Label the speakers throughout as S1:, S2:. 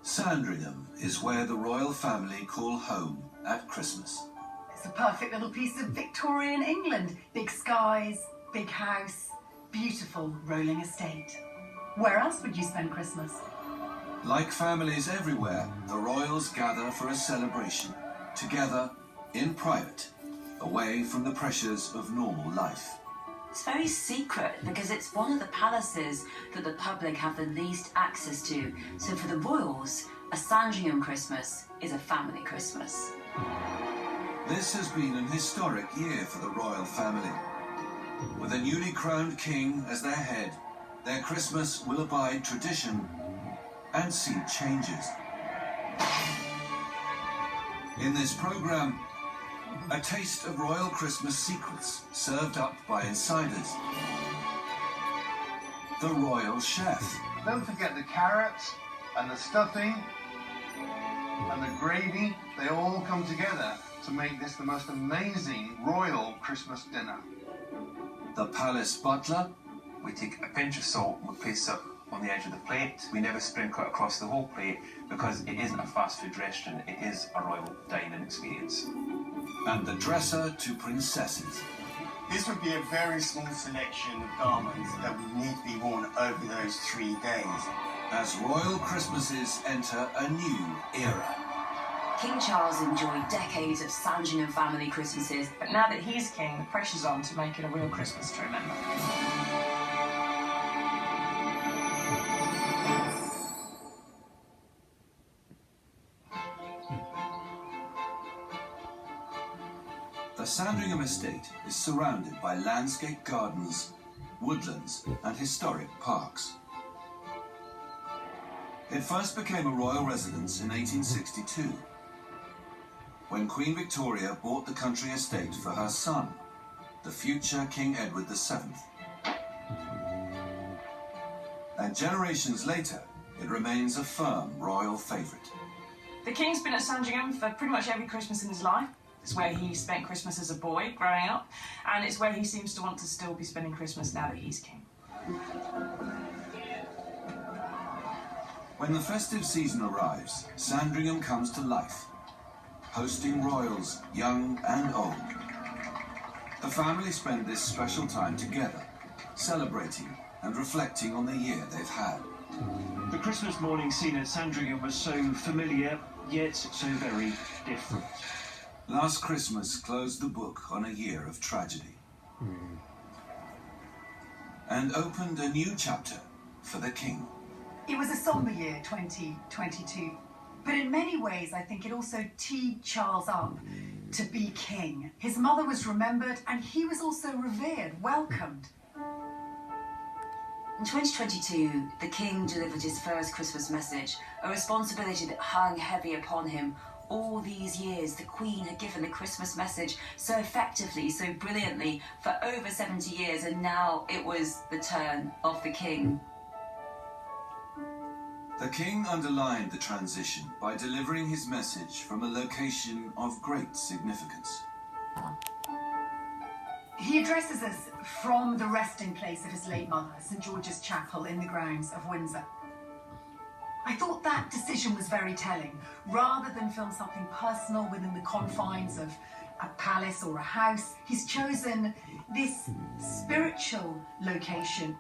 S1: Sandringham is where the royal family call home at Christmas.
S2: It's a perfect little piece of Victorian England. Big skies, big house, beautiful rolling estate. Where else would you spend Christmas?
S1: Like families everywhere, the royals gather for a celebration, together, in private, away from the pressures of normal life.
S3: It's very secret because it's one of the palaces that the public have the least access to. So for the royals, a Sandringham Christmas is a family Christmas.
S1: This has been an historic year for the royal family. With a newly crowned king as their head, their Christmas will abide tradition and see changes. In this programme, a taste of royal Christmas secrets served up by insiders. The royal chef.
S4: Don't forget the carrots and the stuffing and the gravy. They all come together to make this the most amazing royal Christmas dinner.
S1: The palace butler.
S5: We take a pinch of salt and we place it on the edge of the plate. We never sprinkle it across the whole plate because it isn't a fast food restaurant, it is a royal dining experience.
S1: And the dresser to princesses.
S6: This would be a very small selection of garments that would need to be worn over those 3 days.
S1: As royal Christmases enter a new era.
S3: King Charles enjoyed decades of Sandringham family Christmases,
S7: but now that he's king, the pressure's on to make it a real Christmas to remember.
S1: The Sandringham estate is surrounded by landscape gardens, woodlands and historic parks. It first became a royal residence in 1862, when Queen Victoria bought the country estate for her son, the future King Edward VII. And generations later, it remains a firm royal favourite.
S7: The King's been at Sandringham for pretty much every Christmas in his life. It's where he spent Christmas as a boy, growing up, and it's where he seems to want to still be spending Christmas now that he's king.
S1: When the festive season arrives, Sandringham comes to life, hosting royals, young and old. The family spend this special time together, celebrating and reflecting on the year they've had.
S8: The Christmas morning scene at Sandringham was so familiar, yet so very different.
S1: Last Christmas closed the book on a year of tragedy. And opened a new chapter for the king.
S2: It was a sombre year, 2022. But in many ways, I think it also teed Charles up to be king. His mother was remembered and he was also revered, welcomed.
S3: In 2022, the king delivered his first Christmas message, a responsibility that hung heavy upon him. All these years, the Queen had given the Christmas message so effectively, so brilliantly, for over 70 years, and now it was the turn of the king.
S1: The king underlined the transition by delivering his message from a location of great significance.
S2: He addresses us from the resting place of his late mother, St George's Chapel in the grounds of Windsor. I thought that decision was very telling. Rather than film something personal within the confines of a palace or a house, he's chosen this spiritual location.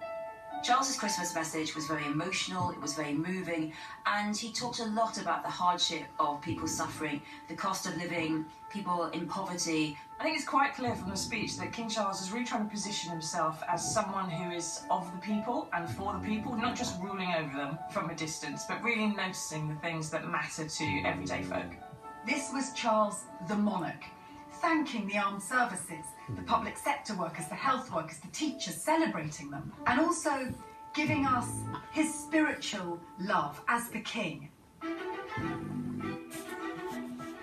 S3: Charles's Christmas message was very emotional, it was very moving, and he talked a lot about the hardship of people suffering, the cost of living, people in poverty.
S7: I think it's quite clear from the speech that King Charles is really trying to position himself as someone who is of the people and for the people, not just ruling over them from a distance, but really noticing the things that matter to everyday folk.
S2: This was Charles the monarch, thanking the armed services, the public sector workers, the health workers, the teachers, celebrating them, and also giving us his spiritual love as the king.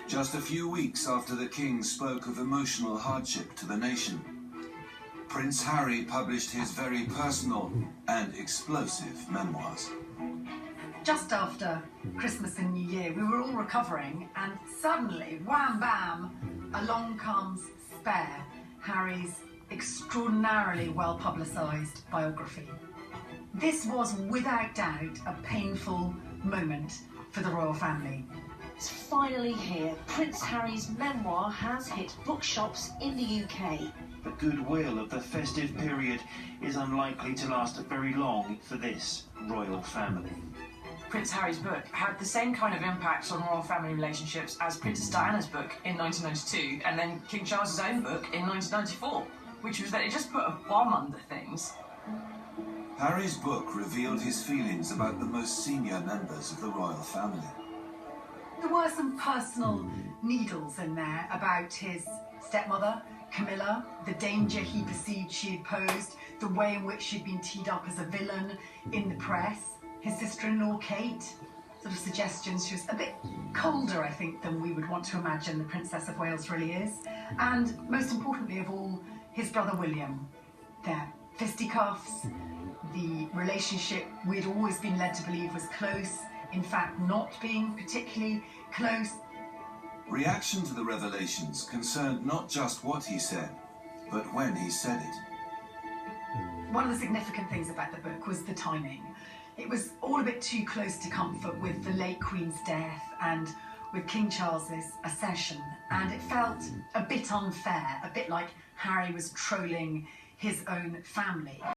S1: Just a few weeks after the king spoke of emotional hardship to the nation, Prince Harry published his very personal and explosive memoirs.
S2: Just after Christmas and New Year, we were all recovering, and suddenly, wham bam, along comes Spare, Harry's extraordinarily well-publicised biography. This was without doubt a painful moment. for the royal family.
S9: It's finally here. Prince Harry's memoir has hit bookshops in the UK.
S8: The goodwill of the festive period is unlikely to last very long for this royal family.
S7: Prince Harry's book had the same kind of impact on royal family relationships as Princess Diana's book in 1992 and then King Charles's own book in 1994, which was that it just put a bomb under things.
S1: Harry's book revealed his feelings about the most senior members of the royal family.
S2: There were some personal needles in there about his stepmother, Camilla, the danger he perceived she had posed, the way in which she'd been teed up as a villain in the press, his sister-in-law, Kate, sort of suggestions she was a bit colder, I think, than we would want to imagine the Princess of Wales really is. And most importantly of all, his brother William. Their fisticuffs, the relationship we'd always been led to believe was close, in fact not being particularly close.
S1: Reaction to the revelations concerned not just what he said, but when he said it.
S2: One of the significant things about the book was the timing. It was all a bit too close to comfort with the late Queen's death and with King Charles's accession, and it felt a bit unfair, a bit like Harry was trolling his own family.